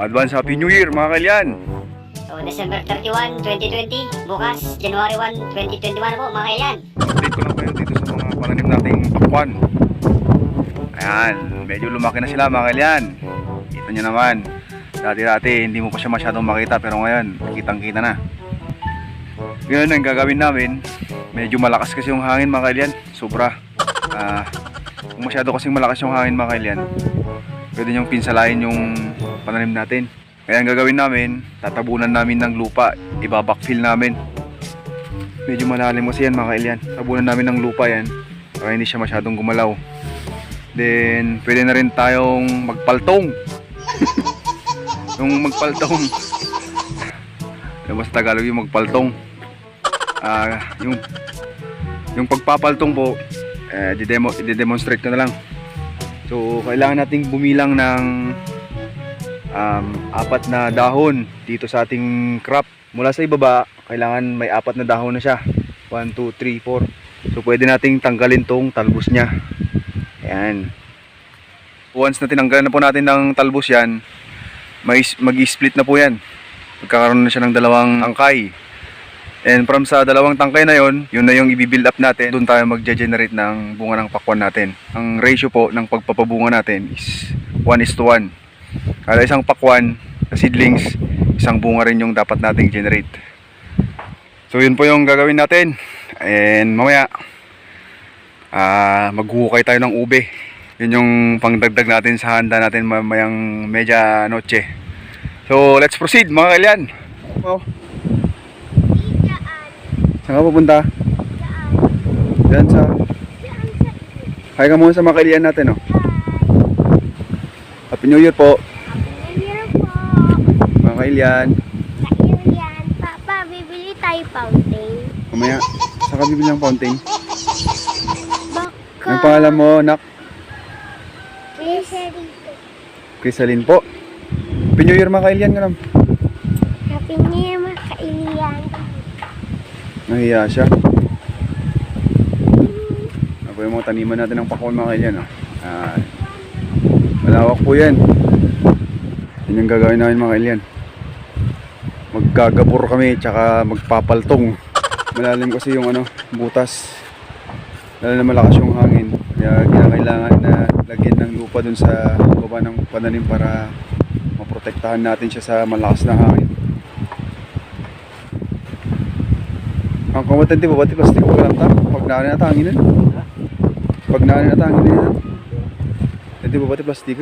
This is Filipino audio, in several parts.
Advance Happy New Year mga kalyan! So, December 31, 2020, bukas, January 1, 2021 po mga kalyan. Update ko lang kayo dito sa mga pananim nating pakwan. Ayan, medyo lumaki na sila mga kalyan. Kita nyo naman, dati-dati hindi mo pa siya masyadong makita, pero ngayon, kitang-kita na. Ngayon ang gagawin namin, medyo malakas kasi yung hangin mga kalyan, sobra. Kung masyado kasing malakas yung hangin mga kalyan, pwede nyong pinsalain yung pananim natin. Kaya ang gagawin namin, tatabunan namin ng lupa, ibabackfill namin. Medyo malalim kasi yan mga kailyan. Tabunan namin ng lupa yan para hindi siya masyadong gumalaw. Then pwede na rin tayong magpaltong. Yung magpaltong, mas Tagalog yung magpaltong. Yung pagpapaltong po, i-demonstrate ko na lang. So kailangan nating bumilang ng 4 na dahon dito sa ating crop. Mula sa ibaba, kailangan may 4 na dahon na siya. 1, 2, 3, 4. So pwede nating tanggalin tong talbos niya. Ayan. Once na tinanggalan na po natin ng talbos yan, mag-split na po yan. Magkakaroon na siya ng 2 tangkay. And from sa 2 tangkay na yon, yun na yung i-build up natin. Doon tayo mag-generate ng bunga ng pakwan natin. Ang ratio po ng pagpapabunga natin is 1:1. Kada isang pakwan na seedlings, isang bunga rin yung dapat nating generate. So yun po yung gagawin natin. And mamaya maghuhukay tayo ng ube. Yun yung pangdagdag natin sa handa natin mamayang media noche. So let's proceed mga kalyan. Oh. Saan ka pupunta? Diyan sa... Hi ka muna sa mga kaibigan natin, oh. Happy New Year po. Happy New Year po. Mga kaibigan. Kaibigan, Papa, bibili tayo fountain. Mamaya, saan ka bibili ng fountain? Baka... Ang pangalan mo, nak? Crisalito. Crisalyn po. Happy New Year mga kaibigan ka lang. Happy New Year, mga kaibigan. Nahiya siya. Ako yung mga taniman natin ng pakwan mga kaibigan, oh. Malawak po yan. Yan yung gagawin namin mga kaibigan. Maggagabor kami tsaka magpapaltong. Malalim kasi yung butas. Lalo na malakas yung hangin. Kaya kinakailangan na lagyan ng lupa dun sa baba ng pananim para maprotektahan natin siya sa malakas na hangin. Ang kamatante ba pati plastic ko lang ta? Pag naanin na tanginan. Pag naanin na tanginan yan. Hindi ba pati plastic?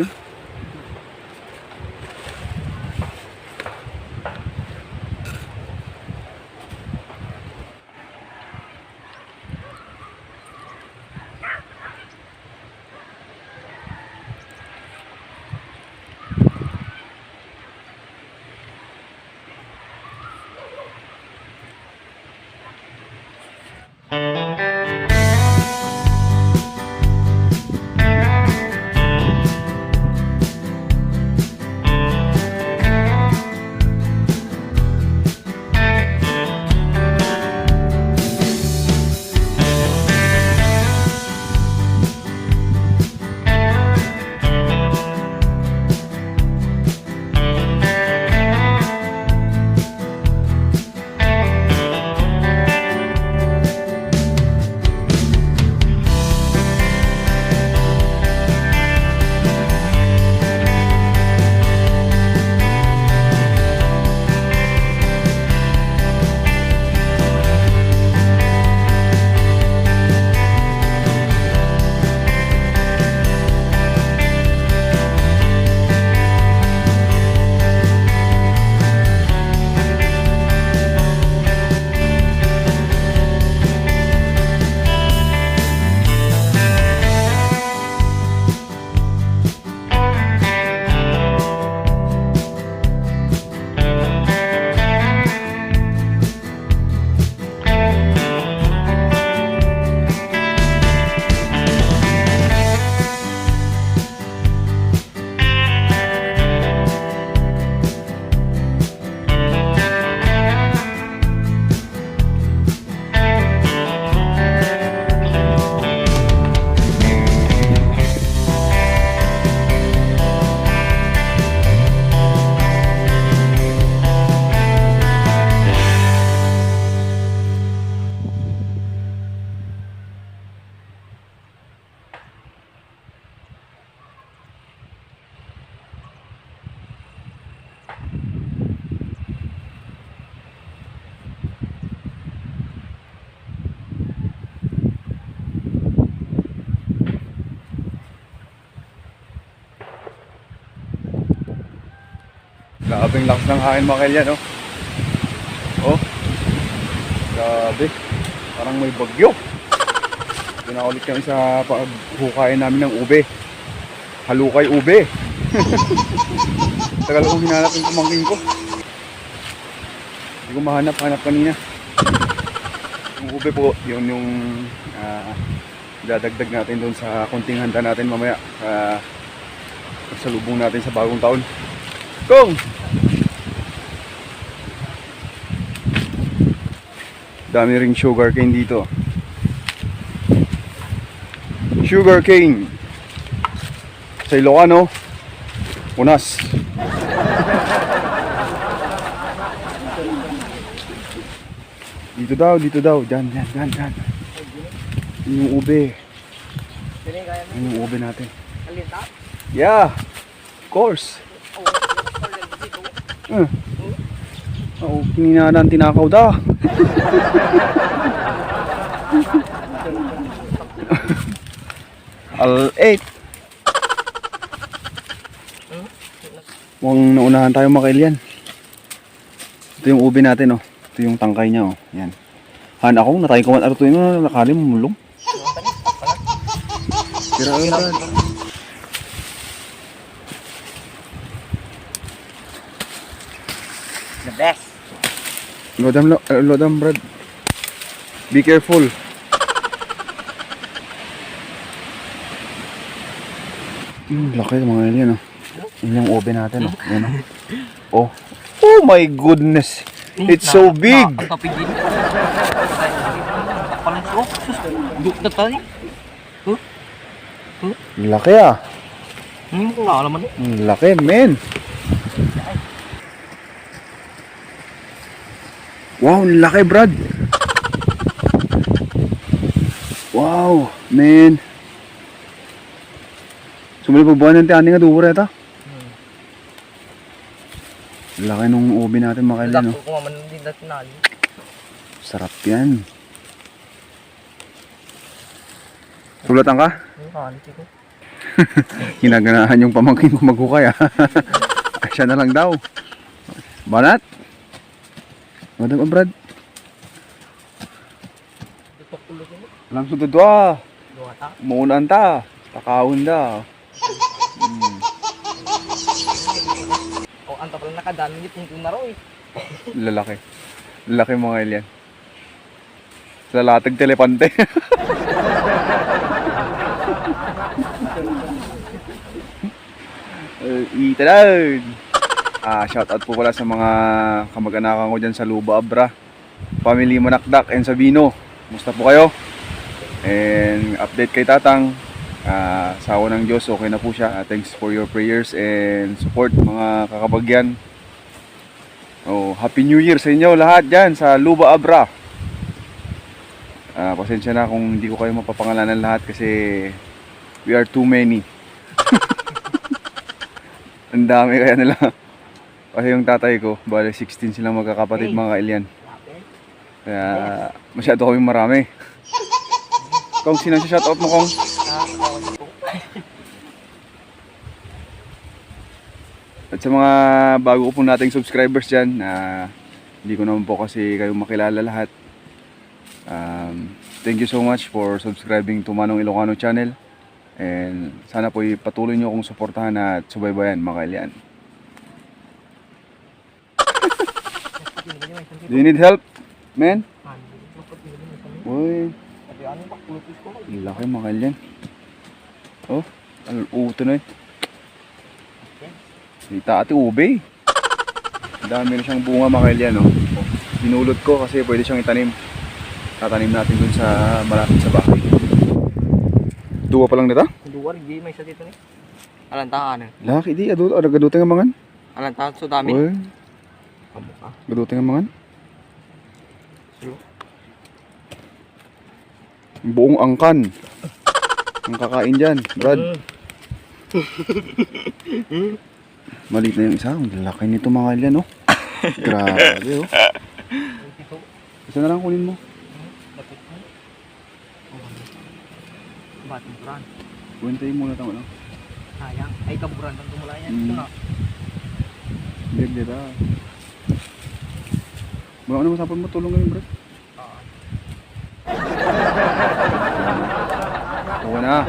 Grabe ang lakas ng hangin mga kailyan, oh. Oh. Grabe. Parang may bagyo. Ito na ulit kami sa paghukayan namin ng ube. Halukay ube. Tagal kong hinanap yung pamangkin ko. Hindi ko mahanap kanina. Yung ube po, yun yung dadagdag natin doon sa konting handa natin mamaya sa lubong natin sa bagong taon. Kung! Dami ring sugar cane dito. Sugar cane. Sa Ilocano, unas. Dito daw. Diyan. Yung ube. Yung ube natin. Yeah, of course. Oo, kininanan tinakaw da. Al-8. Mukhang naunahan tayo makailian. Ito yung ube natin, oh. Ito yung tangkay niya, oh. Yan. Han ako, natay ko man arato yun, nakali mo mulong. Kira yun, Brad. The best. Lodam, Brad. Be careful. Laki mga alien, oh. Yun yung ube natin, oh. Yan, oh. Oh my goodness. It's so big. Ang kapigin. Palang duk na tayo. Laki, ah. Hindi mo nga alaman. Laki, men. Wow, laki, Brad. Wow, men. Sumali pa buwan ng tiyanin nga duwa reta. Laki nung ube natin makailan, no? Lako kumaman din natin nali. Sarap yan. Sulatan ka? Hanti ko. Hinaganahan yung pamangkin ko maghukay, ah. Siya na lang daw. Banat? Madam Brad? Dito kulog mo. Alam sa dudwa. Luwata. Maunan ta. Takawin da. O anta pala nakadami ni punto na ro eh. Lalaki. Lalaki mga alien. Sa latag telepante. Ita down. Shout out po pala sa mga kamag-anakan ko dyan sa Luba Abra, family Manakdak and Sabino. Musta po kayo? And update kay Tatang, sa awa ng Diyos okay na po siya. Thanks for your prayers and support mga kakabagyan. Happy New Year sa inyo lahat dyan sa Luba Abra. Pasensya na kung hindi ko kayo mapapangalanan lahat kasi we are too many. Ang dami kaya nila. Kasi yung tatay ko, bale 16 silang magkakapatid mga kailyan. Kaya masyado kami marami. Kung sino siya shoutout mo, Kong? At sa mga bago po nating subscribers dyan, hindi ko naman po kasi kayo makilala lahat. Thank you so much for subscribing to Manong Ilocano channel. And sana po patuloy nyo akong suportahan at subaybayan mga kailyan. Do you need help, man? Uy, laki mga kailyan. Oh, uto na eh. Dita ati ube. Dami na siyang bunga mga kailyan, oh. Binulot ko kasi pwede siyang itanim. Tatanim natin dun sa malapit sa bahay. Duwa pa lang nita? Duwa rin may isa dito ni. Alantahan eh. Laki di, nagadutin nga mangan. Alantahan so dami. Uy, Kamuka. gadutin nga mangan. Sure. Buong angkan. Ang kakain dyan, Brad. Maliit na yung isa. Ang laki nito mga kailyan, oh. Grabe, oh. Isa na lang kunin mo. Bating buran. Buwintayin muna tayo, no? Sayang. Ay kaburan ng tumula yan. Mm. Ito na. Dito. Mga ano masapon mo, tulong ngayon, bro. Oo. Oo na.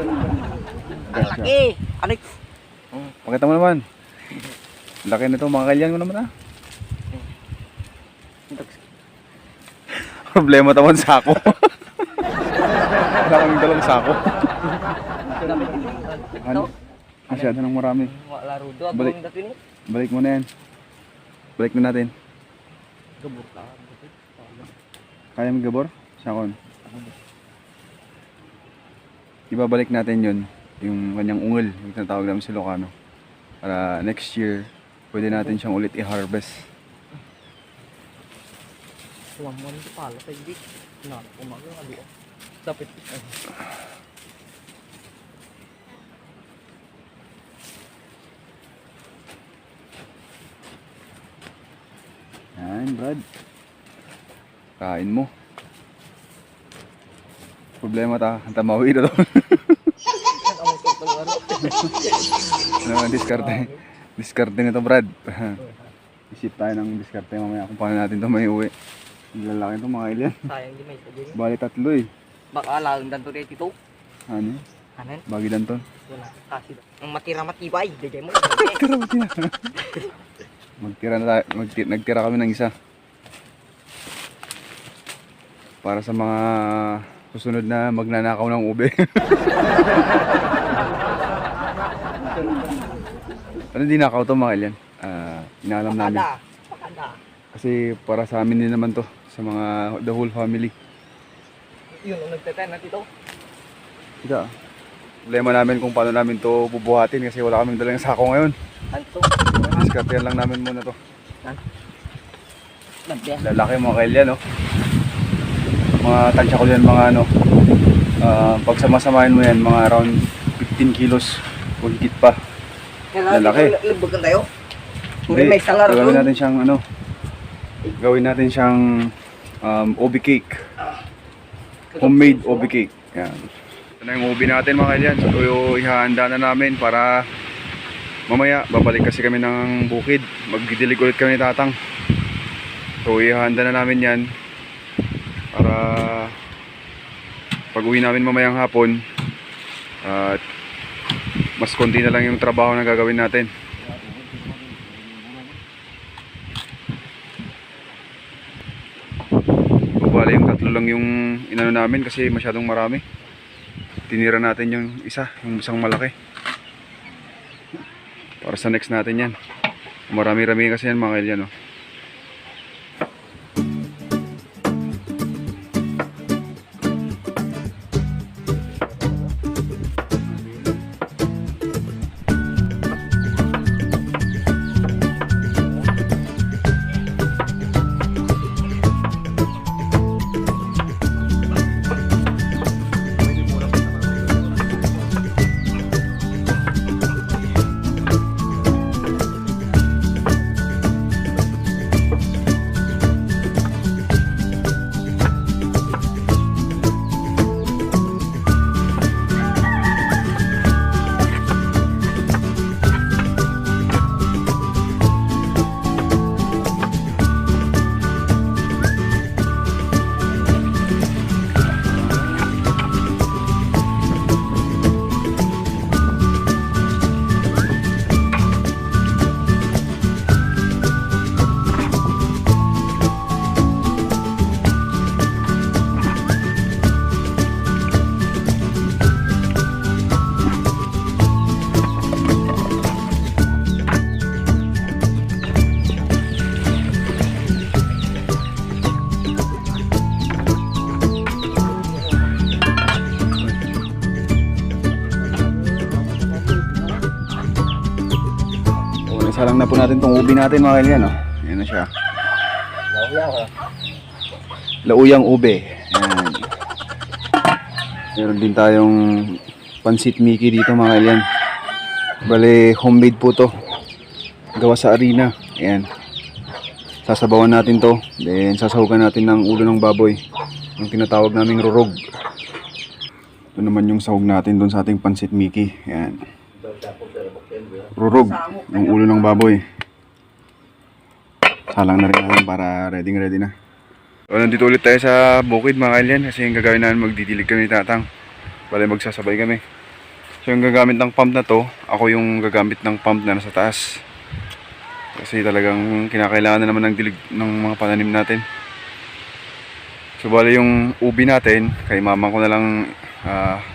Ang laki! Ano? Pakita mo naman. Laki nito, mga kalyan mo naman ah. Problema taman sako. Wala kaming dalang sako. Ano? Masyado nang marami. Wala rudo. Balik. Agawin natin mo. Balik mo na yan. Balik na natin. Gabot lang. Kaya mo gabor? Sakon. Ibabalik natin yun. Yung kanyang ungol. Yung tinatawag namin si Ilocano. Para next year, pwede natin siyang ulit i-harvest. Tuwang mo nito pala sa hindi. Umaga nga doon. Dapat. Yan, Brad. Kain mo. Problema ta, ang tamawi na to. Ang tutong ano. Ano ang diskarte? Diskarte nito, Brad. Isip tayo ng diskarte mamaya kung paano natin ito may uwi. Ang lalaki ito, mga alien. Sayang di may sabihin. Bali tatlo eh. Baka lang danto rin ito. Ano? Kanan. Bagi danton. Wala. Kasi ang matira matibay. Dagay mo. Magtira na tayo. Nagtira kami ng isa. Para sa mga susunod na magnanakaw ng ube. Ano dinakaw to, mga alien? Inaalam namin. Pakada. Kasi para sa amin din naman to. Sa mga the whole family. Yun ang nagteten na tito. Kita. Problema namin kung paano namin to bubuhatin kasi wala kaming dalang sako ngayon. Anto. Diskartehan lang namin muna to. Nagbiya. Lalaki mga kailyan, no? Mga tansya ko yan, mga ano. Pag samasamahin mo yan, mga around 15 kilos. O higit pa. Lalaki. Lubugan tayo. Hindi, May salar gawin doon. natin siyang ano. Gawin natin siyang obi cake. Homemade obi cake. Yan. Ito na yung obi natin mga kailyan. So ihahanda na namin para mamaya babalik kasi kami ng bukid. Magdidilig ulit kami ni Tatang. So ihahanda na namin yan para pag uwi namin mamayang hapon at mas konti na lang yung trabaho na gagawin natin. Bale yung tatlo lang yung inano namin kasi masyadong marami. Tinira natin yung isa, yung isang malaki. Para sa next natin yan. Marami-rami kasi yan mga kailyan, no? Isa lang na po natin tong ubi natin mga kailyan, no? Ayan na siya. Lauyang ube. Ayan. Meron din tayong pansit Mickey dito mga kailyan. Bale, homemade po to. Gawa sa arena. Ayan. Sasabawan natin to. Then sasahugan natin ng ulo ng baboy. Yung tinatawag naming rurog. Ito naman yung sahog natin doon sa ating pansit Mickey. Ayan. Rurog, yung ulo ng baboy. Salang na rin natin para ready na. So, nandito ulit tayo sa bukid mga kailyan kasi yung gagawin namin magdidilig kami ni Tatang. Bale magsasabay kami. So yung gagamit ng pump na to, ako yung gagamit ng pump na nasa taas. Kasi talagang kinakailangan na naman ng dilig ng mga pananim natin. So bale yung ubi natin, kay mamang ko na lang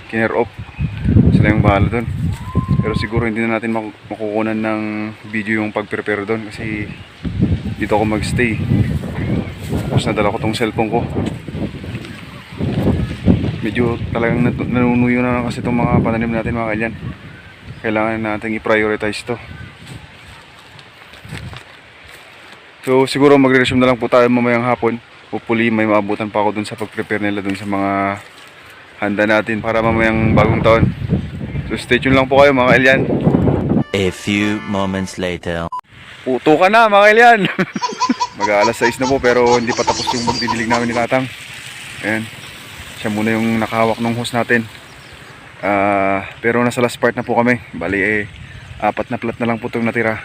kiner off. Sila yung bahala doon. Pero siguro hindi na natin makukunan ng video yung pag-prepare doon kasi dito ako magstay. Tapos nadala ko tong cellphone ko. Medyo talagang nanunuyo na kasi itong mga pananim natin mga kailyan. Kailangan natin i-prioritize to. So siguro magre-resume na lang po tayo mamayang hapon. Hopefully may maabutan pa ako dun sa pag-prepare nila dun sa mga handa natin para mamayang bagong taon. So stay tuned lang po kayo mga kailyan. A few moments later. Puto ka na mga kailyan. Mag-aalas 6 na po pero hindi pa tapos yung magdidilig namin ni Tatang. Ayan. Siya muna yung nakahawak ng hose natin. Pero nasa last part na po kami. Bali 4 na plat na lang po itong natira.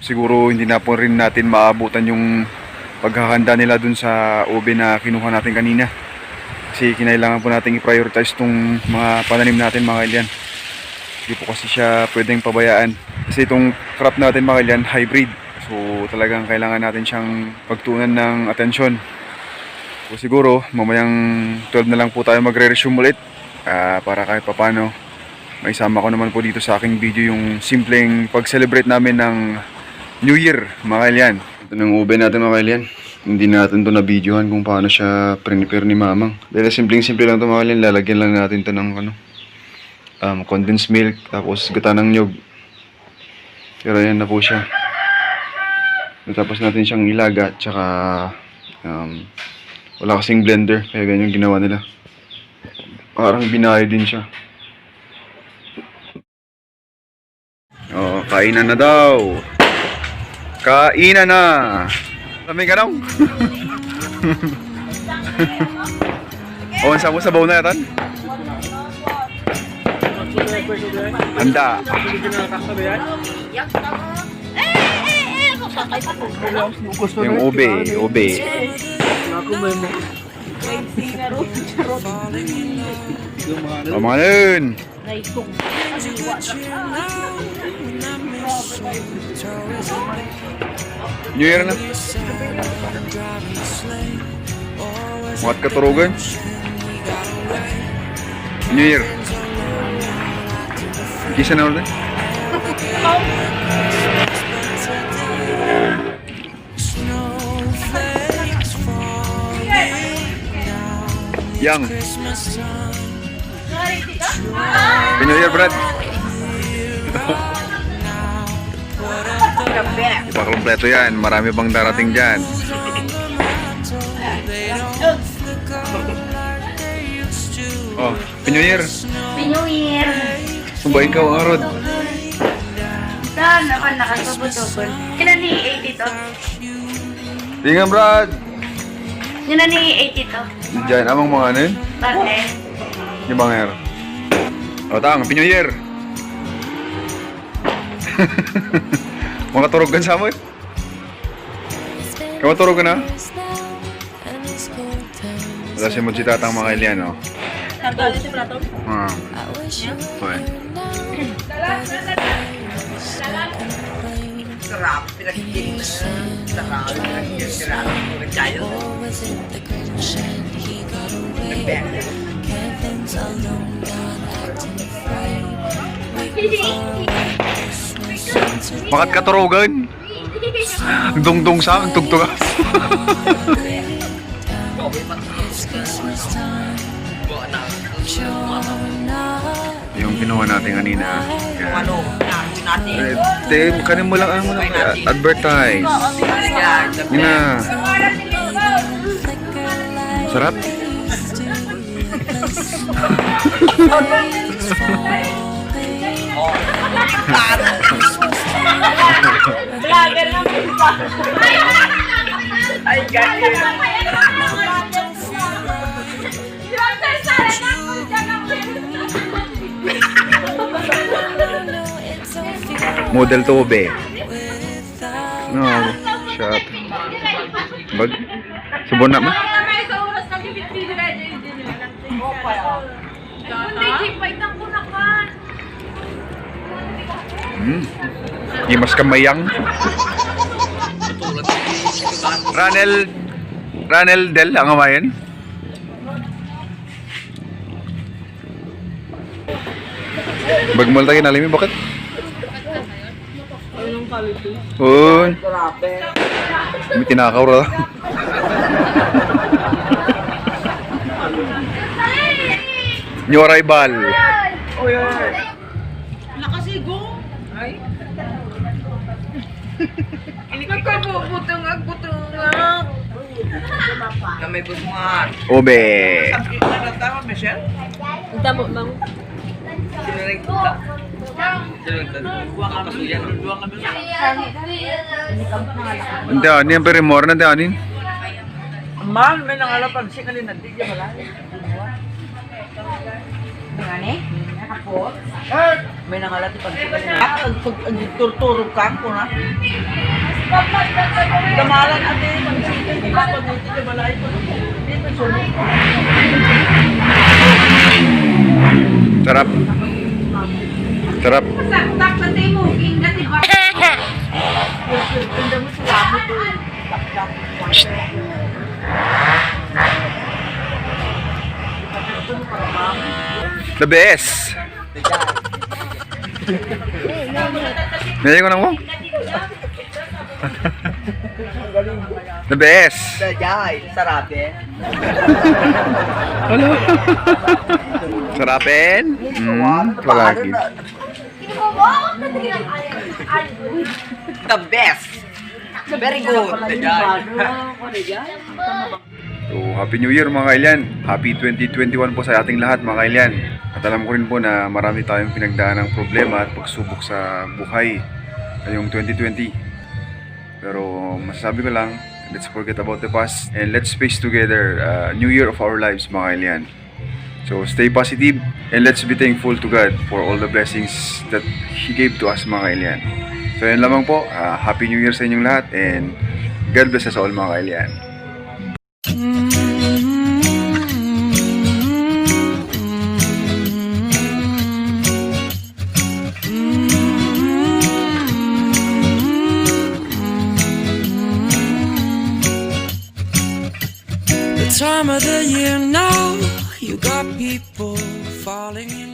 Siguro hindi na po rin natin maabutan yung paghahanda nila dun sa ube na kinuha natin kanina. Kasi kinailangan po natin i-prioritize itong mga pananim natin mga kailyan. Hindi po kasi siya pwedeng pabayaan. Kasi itong crop natin mga kailyan, hybrid. So talagang kailangan natin siyang pagtuunan ng atensyon. So siguro mamayang 12 na lang po tayo magre-resume ulit para kahit papano maisama ko naman po dito sa aking video yung simpleng pag-celebrate namin ng New Year mga kailyan. Ito ng ube natin mga kailyan. Hindi natin to na videohan kung paano siya prepare ni Mamang. Dahil simple lang to mga kailyan. Lalagyan lang natin to ng condensed milk tapos gata ng nyog. Pero yan na po siya. Tapos natin siyang ilaga tsaka wala kasing blender kaya ganyan ginawa nila. Parang binahay din siya. Oh, kainan na daw. Kainan na. Lamig ka daw. Oh, saan mo sabaw na yatan? Handa. Yung ube. O mga nun. New Year na. Muat katurugan. New Year. Kisa na ulit. Yang. New Year, Brad. Iba kompleto yan. Marami bang darating dyan. Oh, New Year. New Year! Sumbay ka ang arod. Saan ako nakasubot-subot? Sino ni 80 to? Tingnan, Brad. Sino ni 80 to? Diyan, amang mga ano yun? Bakit? Yung banger. O, tang, New Year. Mga turugan sa mo eh. Kamatulog ka na? Wala si Mochi Tatang mga kailyan, no? Nagdali si Plato? Okay. Sarap, pinagiging sarap, pinagiging sarap, pinagiging Bakit katurugan? Dong-dong sa tugtugan. Yung ginawa natin kanina. ano, Dave, kanin mo lang advertise. Yun na. Sarap. Vlogger na pa! Ay, ganyan. Model to be. No. Shot. Bag. Subon na man. Gimas kamayang. Ranel Del ang amayan. Bagmal tayo nalimi bakit? Un. May tinakaw ra. New arrival. Nakasigo. Ay. Ini ka butang-butang. Na may busungan. Obe. Sabi ko na tama, Michelle. Tama, Mang. Sinaring kita. Dua kami. Ante anin pero more na anin. Mahal, may nangalapan siya kanina. Di siya malaya. May nangalati pag siya kanina. Pag turturog ka ko na. Kamalan ate, pag siya di ba? Pag hindi siya malaya po. Hindi pa sunod. Sarap. Sarap. The best. Naya ko na mo. The best. Dajay, sarap eh. Hello. Sarapin? Palagi. The best. Very good. Dajay. So, Happy New Year mga kailyan. Happy 2021 po sa ating lahat mga kailyan. At alam ko rin po na marami tayong pinagdaan ng problema at pagsubok sa buhay ngayong 2020. Pero masasabi ko lang, let's forget about the past and let's face together New Year of our lives mga kailyan. So stay positive and let's be thankful to God for all the blessings that He gave to us mga kailyan. So yan lamang po, Happy New Year sa inyong lahat and God bless us all mga kailyan. Time of the year now, you got people falling in